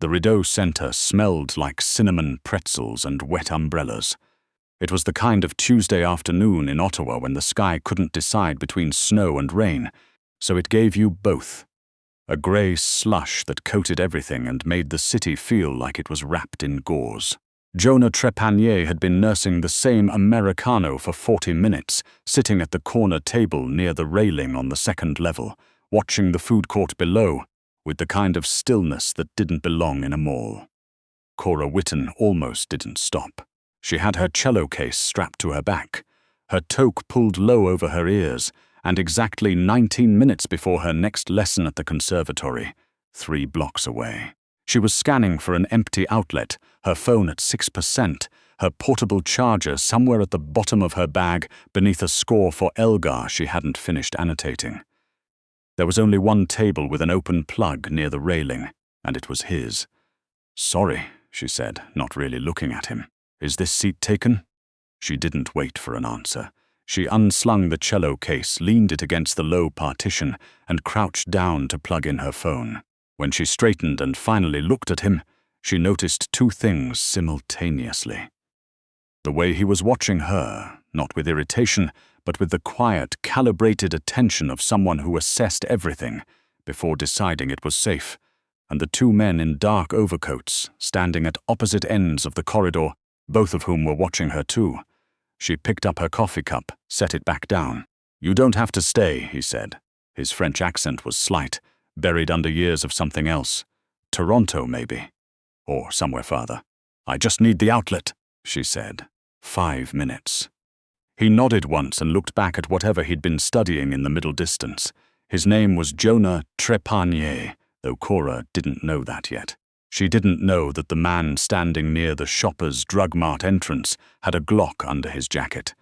The Rideau Center smelled like cinnamon pretzels and wet umbrellas. It was the kind of Tuesday afternoon in Ottawa when the sky couldn't decide between snow and rain, so it gave you both. A grey slush that coated everything and made the city feel like it was wrapped in gauze. Jonah Trepanier had been nursing the same Americano for 40 minutes, sitting at the corner table near the railing on the second level, watching the food court below, with the kind of stillness that didn't belong in a mall. Cora Whitten almost didn't stop. She had her cello case strapped to her back, her toque pulled low over her ears, and exactly 19 minutes before her next lesson at the conservatory, 3 blocks away. She was scanning for an empty outlet, her phone at 6%, her portable charger somewhere at the bottom of her bag beneath a score for Elgar she hadn't finished annotating. There was only one table with an open plug near the railing, and it was his. "Sorry," she said, not really looking at him. "Is this seat taken?" She didn't wait for an answer. She unslung the cello case, leaned it against the low partition, and crouched down to plug in her phone. When she straightened and finally looked at him, she noticed 2 things simultaneously. The way he was watching her, not with irritation, but with the quiet, calibrated attention of someone who assessed everything before deciding it was safe, and the 2 men in dark overcoats, standing at opposite ends of the corridor, both of whom were watching her too. She picked up her coffee cup, set it back down. "You don't have to stay," he said. His French accent was slight, buried under years of something else. Toronto, maybe. Or somewhere farther. "I just need the outlet," she said. 5 minutes. He nodded once and looked back at whatever he'd been studying in the middle distance. His name was Jonah Trepanier, though Cora didn't know that yet. She didn't know that the man standing near the Shoppers Drug Mart entrance had a Glock under his jacket,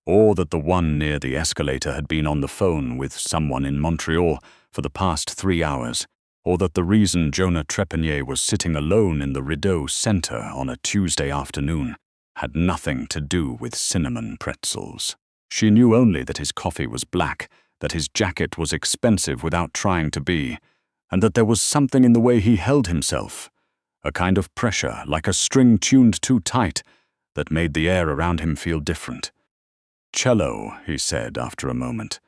or that the one near the escalator had been on the phone with someone in Montreal for the past 3 hours, or that the reason Jonah Trepanier was sitting alone in the Rideau Center on a Tuesday afternoon had nothing to do with cinnamon pretzels. She knew only that his coffee was black, that his jacket was expensive without trying to be, and that there was something in the way he held himself, a kind of pressure, like a string tuned too tight, that made the air around him feel different. "Cello," he said after a moment.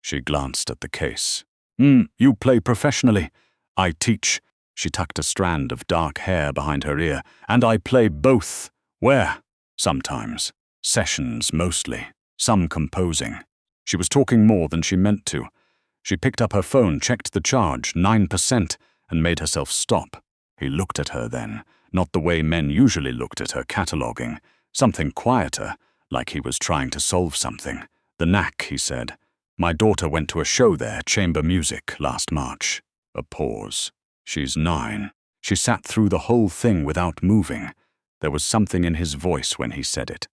She glanced at the case. You play professionally." "I teach." She tucked a strand of dark hair behind her ear. "And I play both." "Where?" "Sometimes. Sessions, mostly. Some composing." She was talking more than she meant to. She picked up her phone, checked the charge, 9%, and made herself stop. He looked at her then, not the way men usually looked at her cataloguing, something quieter, like he was trying to solve something. "The Knack," he said. "My daughter went to a show there, chamber music, last March." A pause. "She's 9. She sat through the whole thing without moving. There was something in his voice when he said it.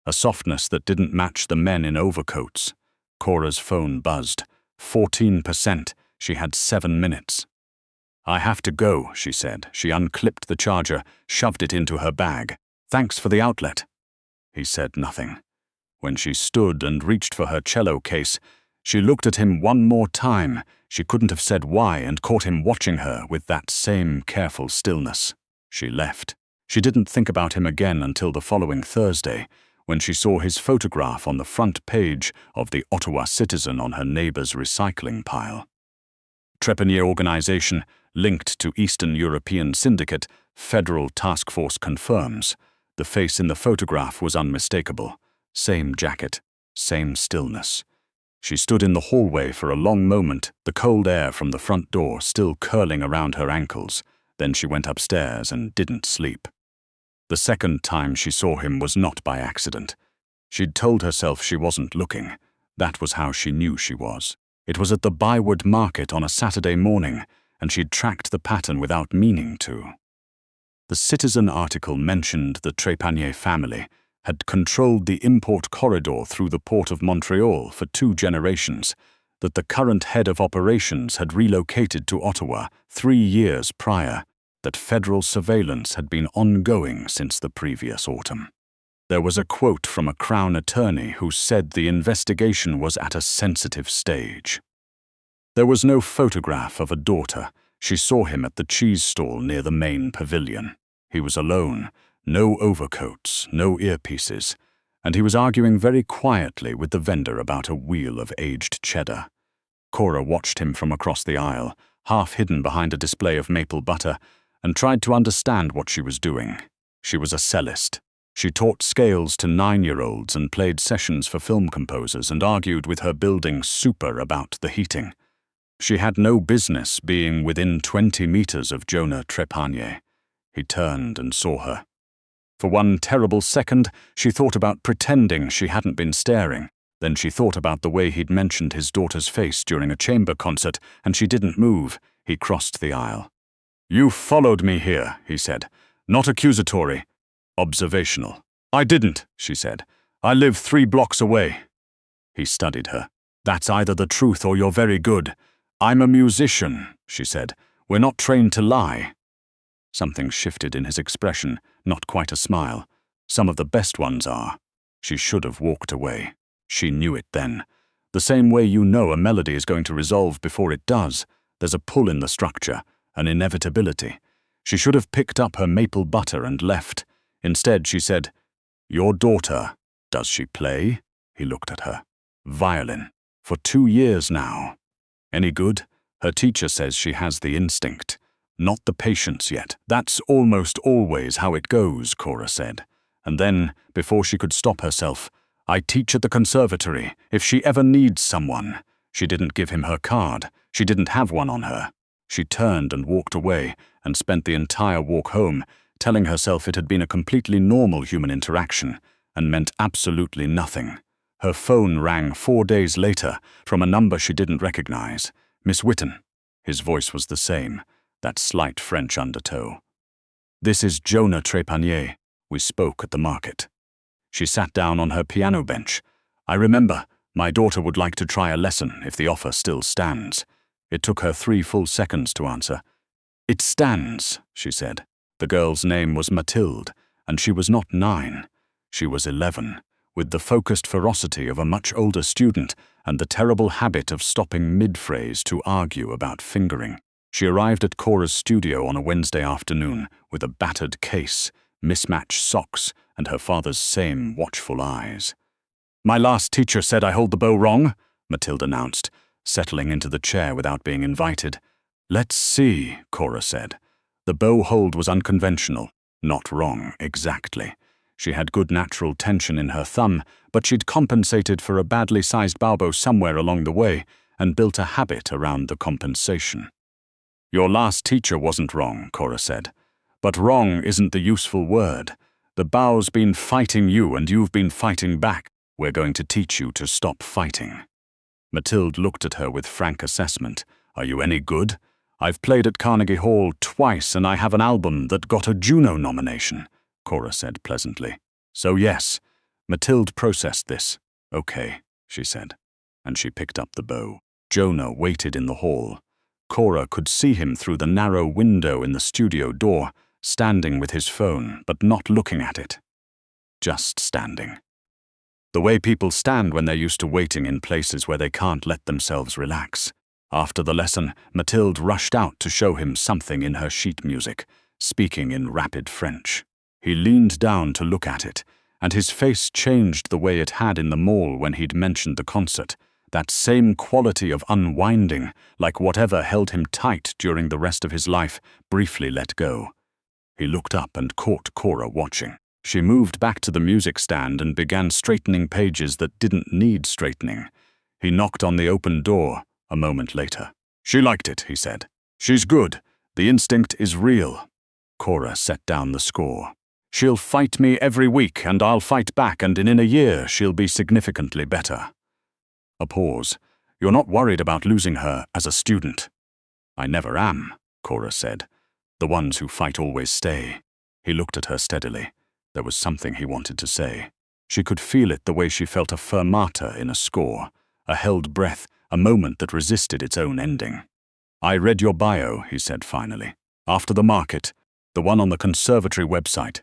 A softness that didn't match the men in overcoats. Cora's phone buzzed. 14%. She had 7 minutes. "I have to go," she said. She unclipped the charger, shoved it into her bag. "Thanks for the outlet." He said nothing. When she stood and reached for her cello case, she looked at him one more time. She couldn't have said why, and caught him watching her with that same careful stillness. She left. She didn't think about him again until the following Thursday, when she saw his photograph on the front page of the Ottawa Citizen on her neighbor's recycling pile. Trepanier Organization, linked to Eastern European Syndicate, Federal Task Force confirms. The face in the photograph was unmistakable. Same jacket, same stillness. She stood in the hallway for a long moment, the cold air from the front door still curling around her ankles. Then she went upstairs and didn't sleep. The second time she saw him was not by accident. She'd told herself she wasn't looking. That was how she knew she was. It was at the Byward Market on a Saturday morning, and she'd tracked the pattern without meaning to. The Citizen article mentioned the Trepanier family had controlled the import corridor through the port of Montreal for 2 generations, that the current head of operations had relocated to Ottawa 3 years prior, that federal surveillance had been ongoing since the previous autumn. There was a quote from a Crown attorney who said the investigation was at a sensitive stage. There was no photograph of a daughter. She saw him at the cheese stall near the main pavilion. He was alone, no overcoats, no earpieces, and he was arguing very quietly with the vendor about a wheel of aged cheddar. Cora watched him from across the aisle, half hidden behind a display of maple butter, and tried to understand what she was doing. She was a cellist. She taught scales to 9-year-olds and played sessions for film composers and argued with her building super about the heating. She had no business being within 20 meters of Jonah Trepanier. He turned and saw her. For one terrible second, she thought about pretending she hadn't been staring. Then she thought about the way he'd mentioned his daughter's face during a chamber concert, and she didn't move. He crossed the aisle. "You followed me here," he said. "Not accusatory. Observational." "I didn't," she said. "I live 3 blocks away." He studied her. "That's either the truth or you're very good." "I'm a musician," she said. "We're not trained to lie." Something shifted in his expression, not quite a smile. Some of the best ones are. She should have walked away. She knew it then. The same way you know a melody is going to resolve before it does. There's a pull in the structure, an inevitability. She should have picked up her maple butter and left. Instead, she said, "Your daughter, does she play?" He looked at her. "Violin. For 2 years now. Any good? Her teacher says she has the instinct. Not the patience yet." "That's almost always how it goes," Cora said. And then, before she could stop herself, "I teach at the conservatory, if she ever needs someone." She didn't give him her card. She didn't have one on her. She turned and walked away, and spent the entire walk home, telling herself it had been a completely normal human interaction, and meant absolutely nothing. Her phone rang 4 days later, from a number she didn't recognize. "Miss Whitten." His voice was the same, that slight French undertow. "This is Jonah Trepanier. We spoke at the market." She sat down on her piano bench. "I remember, my daughter would like to try a lesson if the offer still stands." It took her 3 full seconds to answer. "It stands," she said. The girl's name was Mathilde, and she was not 9. She was 11, with the focused ferocity of a much older student and the terrible habit of stopping mid-phrase to argue about fingering. She arrived at Cora's studio on a Wednesday afternoon with a battered case, mismatched socks, and her father's same watchful eyes. "My last teacher said I hold the bow wrong," Mathilde announced, settling into the chair without being invited. "Let's see," Cora said. The bow hold was unconventional, not wrong exactly. She had good natural tension in her thumb, but she'd compensated for a badly sized bow somewhere along the way and built a habit around the compensation. "Your last teacher wasn't wrong," Cora said. "But wrong isn't the useful word. The bow's been fighting you and you've been fighting back. We're going to teach you to stop fighting." Mathilde looked at her with frank assessment. "Are you any good? I've played at Carnegie Hall twice and I have an album that got a Juno nomination," Cora said pleasantly. "So yes." Mathilde processed this. "Okay," she said, and she picked up the bow. Jonah waited in the hall. Cora could see him through the narrow window in the studio door, standing with his phone, but not looking at it. Just standing. The way people stand when they're used to waiting in places where they can't let themselves relax. After the lesson, Mathilde rushed out to show him something in her sheet music, speaking in rapid French. He leaned down to look at it, and his face changed the way it had in the mall when he'd mentioned the concert. That same quality of unwinding, like whatever held him tight during the rest of his life, briefly let go. He looked up and caught Cora watching. She moved back to the music stand and began straightening pages that didn't need straightening. He knocked on the open door a moment later. "She liked it," he said. "She's good. The instinct is real." Cora set down the score. "She'll fight me every week and I'll fight back, and in a year she'll be significantly better." A pause. "You're not worried about losing her as a student?" "I never am," Cora said. "The ones who fight always stay." He looked at her steadily. There was something he wanted to say. She could feel it the way she felt a fermata in a score, a held breath, a moment that resisted its own ending. "I read your bio," he said finally. "After the market, the one on the conservatory website."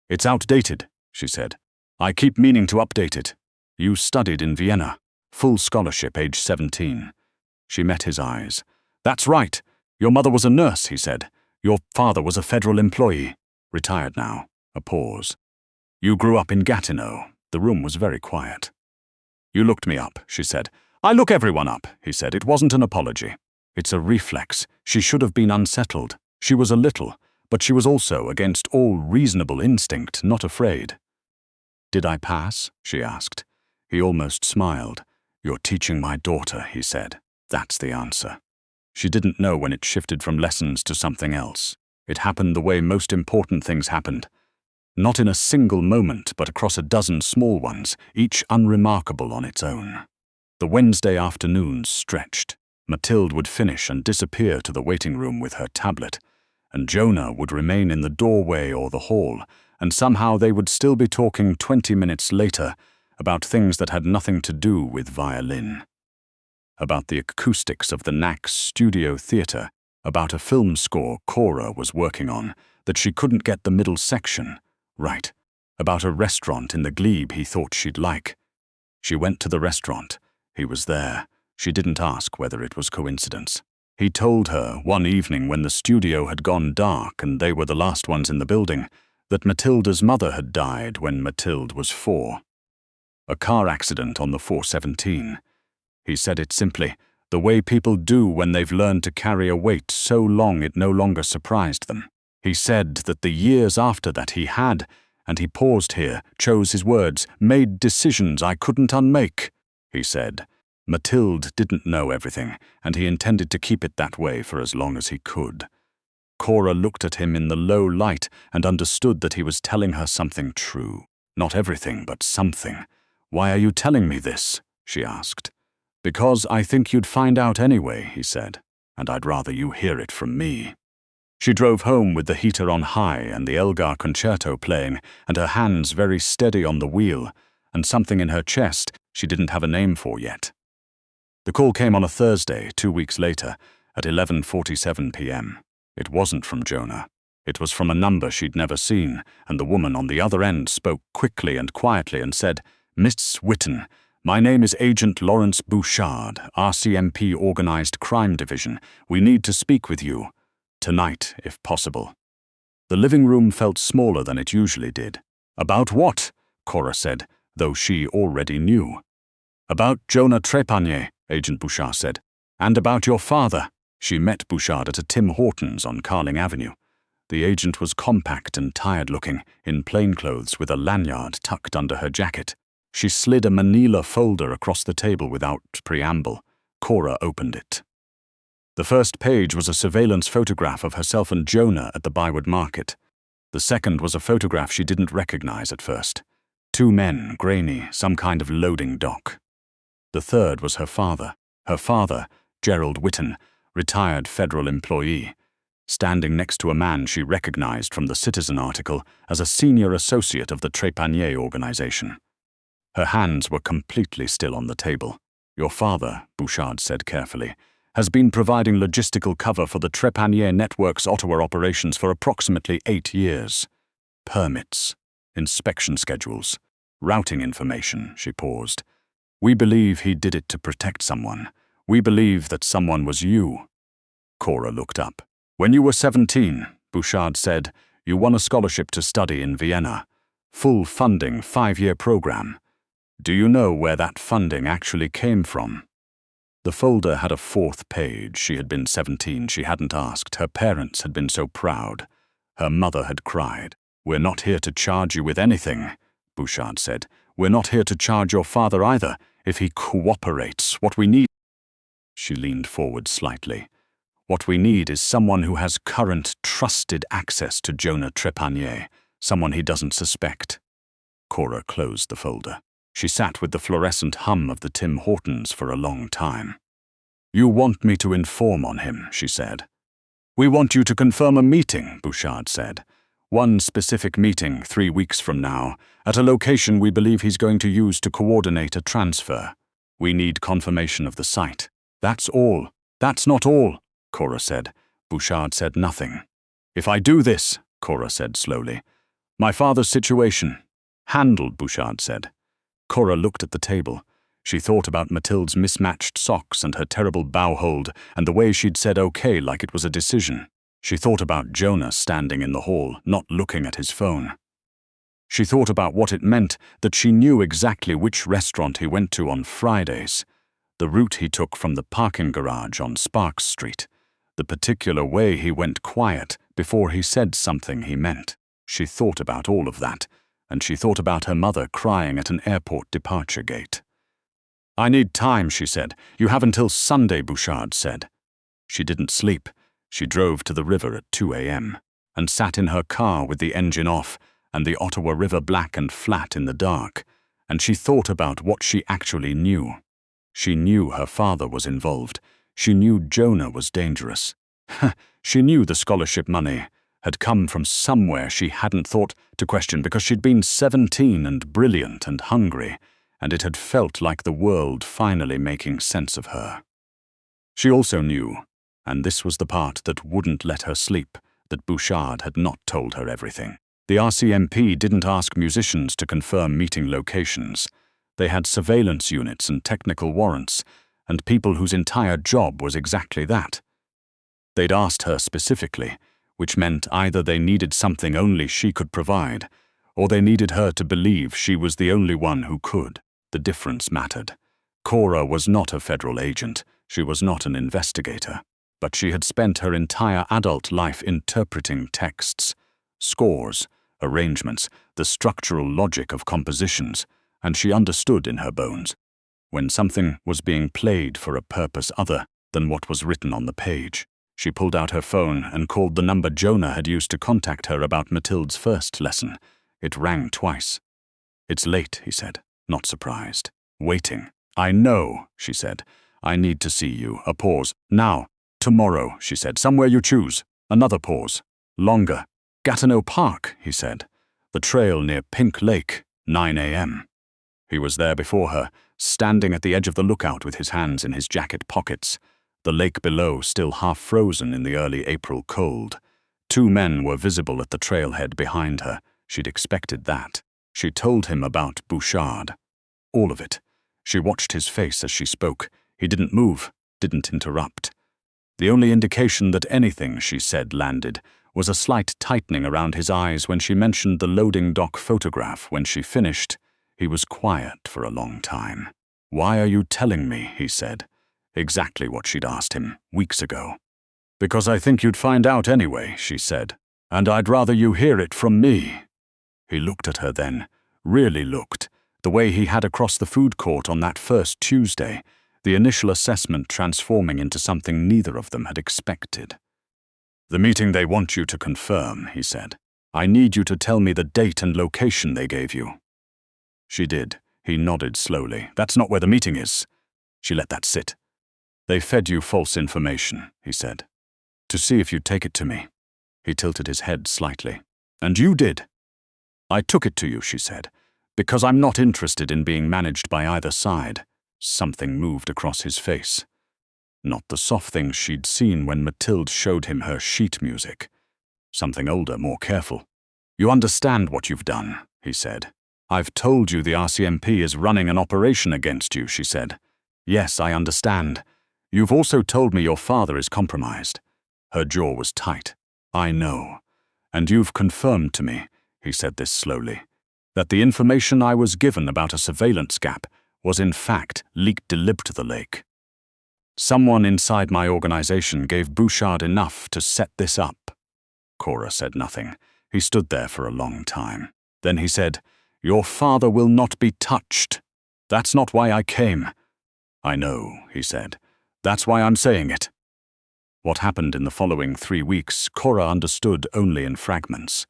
"It's outdated," she said. "I keep meaning to update it." "You studied in Vienna. Full scholarship, age 17. She met his eyes. "That's right. Your mother was a nurse, he said. Your father was a federal employee. Retired now. A pause. You grew up in Gatineau. The room was very quiet. You looked me up, she said. I look everyone up, he said. It wasn't an apology. It's a reflex. She should have been unsettled. She was a little, but she was also, against all reasonable instinct, not afraid. Did I pass? She asked. He almost smiled. You're teaching my daughter, he said. That's the answer. She didn't know when it shifted from lessons to something else. It happened the way most important things happened. Not in a single moment, but across a dozen small ones, each unremarkable on its own. The Wednesday afternoons stretched. Mathilde would finish and disappear to the waiting room with her tablet, and Jonah would remain in the doorway or the hall, and somehow they would still be talking 20 minutes later about things that had nothing to do with violin. About the acoustics of the NAC's studio theatre, about a film score Cora was working on, that she couldn't get the middle section right, about a restaurant in the Glebe he thought she'd like. She went to the restaurant. He was there. She didn't ask whether it was coincidence. He told her one evening when the studio had gone dark and they were the last ones in the building, that Mathilde's mother had died when Mathilde was 4. A car accident on the 417. He said it simply, the way people do when they've learned to carry a weight so long it no longer surprised them. He said that the years after that he had, and he paused here, chose his words, made decisions I couldn't unmake. He said, Mathilde didn't know everything, and he intended to keep it that way for as long as he could. Cora looked at him in the low light and understood that he was telling her something true. Not everything, but something. Why are you telling me this? She asked. Because I think you'd find out anyway, he said, and I'd rather you hear it from me. She drove home with the heater on high and the Elgar concerto playing, and her hands very steady on the wheel, and something in her chest she didn't have a name for yet. The call came on a Thursday, 2 weeks later, at 11:47 p.m. It wasn't from Jonah. It was from a number she'd never seen, and the woman on the other end spoke quickly and quietly and said, Miss Whitten, my name is Agent Lawrence Bouchard, RCMP Organized Crime Division. We need to speak with you. Tonight, if possible. The living room felt smaller than it usually did. About what? Cora said, though she already knew. About Jonah Trepanier, Agent Bouchard said. And about your father. She met Bouchard at a Tim Hortons on Carling Avenue. The agent was compact and tired-looking, in plainclothes with a lanyard tucked under her jacket. She slid a manila folder across the table without preamble. Cora opened it. The first page was a surveillance photograph of herself and Jonah at the Bywood Market. The second was a photograph she didn't recognize at first. 2 men, grainy, some kind of loading dock. The third was her father. Her father, Gerald Whitten, retired federal employee, standing next to a man she recognized from the Citizen article as a senior associate of the Trepanier organization. Her hands were completely still on the table. Your father, Bouchard said carefully, has been providing logistical cover for the Trepanier Network's Ottawa operations for approximately 8 years. Permits, inspection schedules, routing information, she paused. We believe he did it to protect someone. We believe that someone was you. Cora looked up. When you were 17, Bouchard said, you won a scholarship to study in Vienna. Full funding, 5-year program. Do you know where that funding actually came from? The folder had a 4th page. She had been 17. She hadn't asked. Her parents had been so proud. Her mother had cried. We're not here to charge you with anything, Bouchard said. We're not here to charge your father either. If he cooperates, what we need... She leaned forward slightly. What we need is someone who has current, trusted access to Jonah Trepanier, someone he doesn't suspect. Cora closed the folder. She sat with the fluorescent hum of the Tim Hortons for a long time. You want me to inform on him, she said. We want you to confirm a meeting, Bouchard said. One specific meeting 3 weeks from now, at a location we believe he's going to use to coordinate a transfer. We need confirmation of the site. That's all. That's not all, Cora said. Bouchard said nothing. If I do this, Cora said slowly, my father's situation. Handled, Bouchard said. Cora looked at the table. She thought about Mathilde's mismatched socks and her terrible bow hold and the way she'd said okay like it was a decision. She thought about Jonah standing in the hall, not looking at his phone. She thought about what it meant that she knew exactly which restaurant he went to on Fridays, the route he took from the parking garage on Sparks Street, the particular way he went quiet before he said something he meant. She thought about all of that, and she thought about her mother crying at an airport departure gate. "I need time," she said. "You have until Sunday," Bouchard said. She didn't sleep. She drove to the river at 2 a.m. and sat in her car with the engine off and the Ottawa River black and flat in the dark, and she thought about what she actually knew. She knew her father was involved. She knew Jonah was dangerous. She knew the scholarship money had come from somewhere she hadn't thought to question because she'd been 17 and brilliant and hungry, and it had felt like the world finally making sense of her. She also knew, and this was the part that wouldn't let her sleep, that Bouchard had not told her everything. The RCMP didn't ask musicians to confirm meeting locations. They had surveillance units and technical warrants, and people whose entire job was exactly that. They'd asked her specifically, which meant either they needed something only she could provide, or they needed her to believe she was the only one who could. The difference mattered. Cora was not a federal agent. She was not an investigator. But she had spent her entire adult life interpreting texts, scores, arrangements, the structural logic of compositions, and she understood in her bones when something was being played for a purpose other than what was written on the page. She pulled out her phone and called the number Jonah had used to contact her about Mathilde's first lesson. It rang twice. "It's late," he said, not surprised. "Waiting." "I know," she said. "I need to see you." A pause. "Now." "Tomorrow," she said. "Somewhere you choose." Another pause. Longer. "Gatineau Park," he said. "The trail near Pink Lake, 9 a.m. He was there before her, standing at the edge of the lookout with his hands in his jacket pockets, the lake below still half frozen in the early April cold. 2 men were visible at the trailhead behind her. She'd expected that. She told him about Bouchard. All of it. She watched his face as she spoke. He didn't move, didn't interrupt. The only indication that anything she said landed was a slight tightening around his eyes when she mentioned the loading dock photograph. When she finished, he was quiet for a long time. "Why are you telling me?" he said. Exactly what she'd asked him weeks ago. "Because I think you'd find out anyway," she said. "And I'd rather you hear it from me." He looked at her then, really looked, the way he had across the food court on that first Tuesday, the initial assessment transforming into something neither of them had expected. "The meeting they want you to confirm," he said. "I need you to tell me the date and location they gave you." She did. He nodded slowly. "That's not where the meeting is." She let that sit. "They fed you false information," he said, "to see if you'd take it to me." He tilted his head slightly. "And you did." "I took it to you," she said, "because I'm not interested in being managed by either side." Something moved across his face. Not the soft thing she'd seen when Mathilde showed him her sheet music. Something older, more careful. "You understand what you've done," he said. "I've told you the RCMP is running an operation against you," she said. "Yes, I understand. You've also told me your father is compromised." Her jaw was tight. "I know. And you've confirmed to me," he said this slowly, "that the information I was given about a surveillance gap was in fact leaked to the lake. Someone inside my organization gave Bouchard enough to set this up." Cora said nothing. He stood there for a long time. Then he said, "Your father will not be touched. That's not why I came." "I know," he said. "That's why I'm saying it." What happened in the following 3 weeks, Cora understood only in fragments.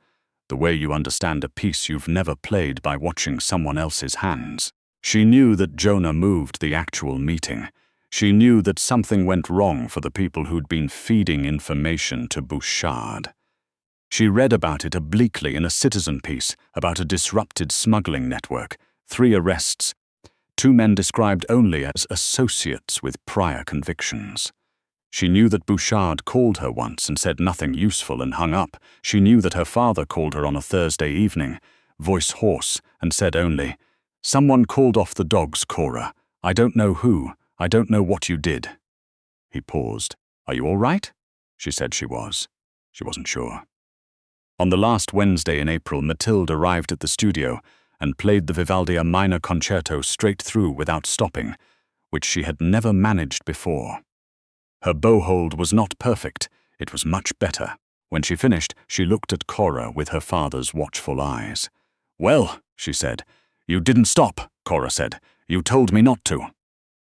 The way you understand a piece you've never played by watching someone else's hands. She knew that Jonah moved the actual meeting. She knew that something went wrong for the people who'd been feeding information to Bouchard. She read about it obliquely in a Citizen piece about a disrupted smuggling network, 3 arrests, 2 men described only as associates with prior convictions. She knew that Bouchard called her once and said nothing useful and hung up. She knew that her father called her on a Thursday evening, voice hoarse, and said only, "Someone called off the dogs, Cora. I don't know who, I don't know what you did." He paused. "Are you all right?" She said she was. She wasn't sure. On the last Wednesday in April, Mathilde arrived at the studio and played the Vivaldi minor concerto straight through without stopping, which she had never managed before. Her bow hold was not perfect, it was much better. When she finished, she looked at Cora with her father's watchful eyes. "Well," she said. "You didn't stop," Cora said. "You told me not to."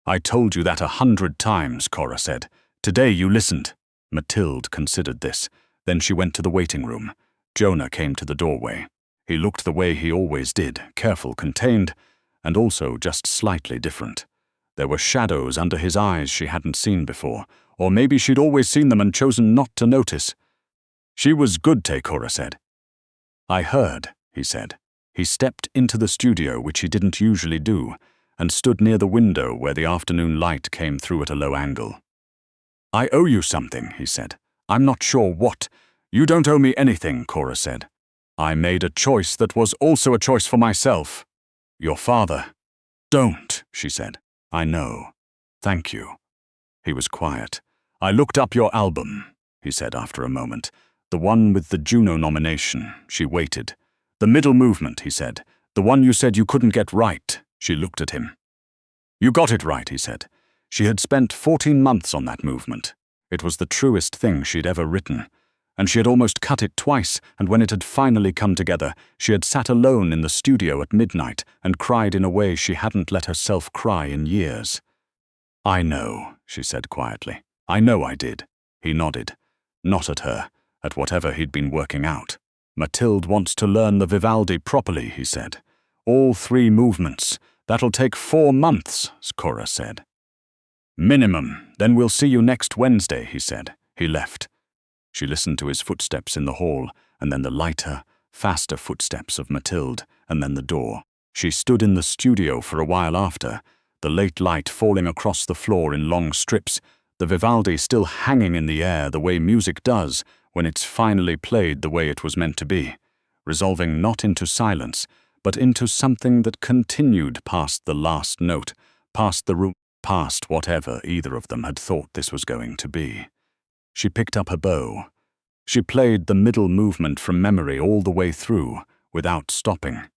"I told you that 100 times, Cora said. "Today you listened." Mathilde considered this. Then she went to the waiting room. Jonah came to the doorway. He looked the way he always did, careful, contained, and also just slightly different. There were shadows under his eyes she hadn't seen before, or maybe she'd always seen them and chosen not to notice. "She was good, Cora said." "I heard," he said. He stepped into the studio, which he didn't usually do, and stood near the window where the afternoon light came through at a low angle. "I owe you something," he said. "I'm not sure what." "You don't owe me anything," Cora said. "I made a choice that was also a choice for myself. Your father." "Don't," she said. "I know. Thank you." He was quiet. "I looked up your album," he said after a moment. "The one with the Juno nomination." She waited. "The middle movement," he said. "The one you said you couldn't get right." She looked at him. "You got it right," he said. She had spent 14 months on that movement. It was the truest thing she'd ever written. And she had almost cut it twice, and when it had finally come together, she had sat alone in the studio at midnight and cried in a way she hadn't let herself cry in years. "I know," she said quietly. "I know I did." He nodded. Not at her, at whatever he'd been working out. "Mathilde wants to learn the Vivaldi properly," he said. "All 3 movements. That'll take 4 months, Cora said. "Minimum. Then we'll see you next Wednesday," he said. He left. She listened to his footsteps in the hall, and then the lighter, faster footsteps of Mathilde, and then the door. She stood in the studio for a while after, the late light falling across the floor in long strips, the Vivaldi still hanging in the air the way music does when it's finally played the way it was meant to be, resolving not into silence, but into something that continued past the last note, past the room, past whatever either of them had thought this was going to be. She picked up her bow. She played the middle movement from memory all the way through, without stopping.